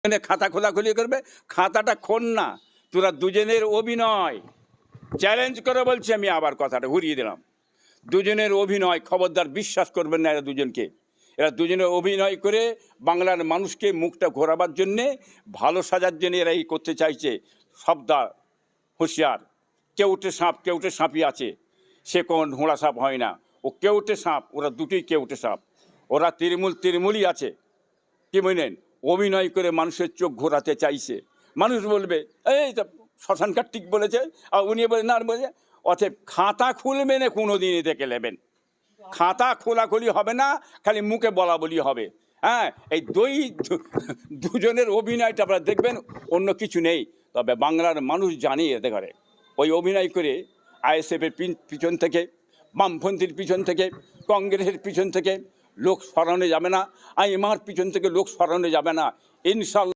খাতা খোলাখুলি করবে, খাতাটা খোল না, তোরা দুজনের অভিনয় চ্যালেঞ্জ করে বলছি। আমি আবার কথাটা ঘুরিয়ে দিলাম, দুজনের অভিনয়, খবরদার বিশ্বাস করবেন না এরা দুজনকে। এরা দুজনে অভিনয় করে বাংলার মানুষকে মুখটা ঘোরাবার জন্যে, ভালো সাজার জন্য এরা এই করতে চাইছে। সবদার হুঁশিয়ার, কেউটে সাপ, কেউটে সাপই আছে, সে কোন ঘোড়া সাপ হয় না, ও কেউটে সাপ, ওরা দুটোই কেউটে সাপ, ওরা তৃণমূলই আছে। কি বলেন, অভিনয় করে মানুষের চোখ ঘোরাতে চাইছে। মানুষ বলবে এই তো শ্মশান কার্তিক বলেছে, আর উনি বলে না, বলে অতএব খাতা খুলবে না কোনো দিন দেখে নেবেন, খাতা খোলাখুলি হবে না, খালি মুখে বলা বলি হবে। হ্যাঁ, এই দুজনের অভিনয়টা আপনারা দেখবেন, অন্য কিছু নেই। তবে বাংলার মানুষ জানে এতে করে ওই অভিনয় করে আইএসএফের পিছন থেকে, বামপন্থীর পিছন থেকে, কংগ্রেসের পিছন থেকে লোক সরানো যাবে না, আইএমআর পিছন থেকে লোক সরানো যাবে না, ইনশাল্লাহ।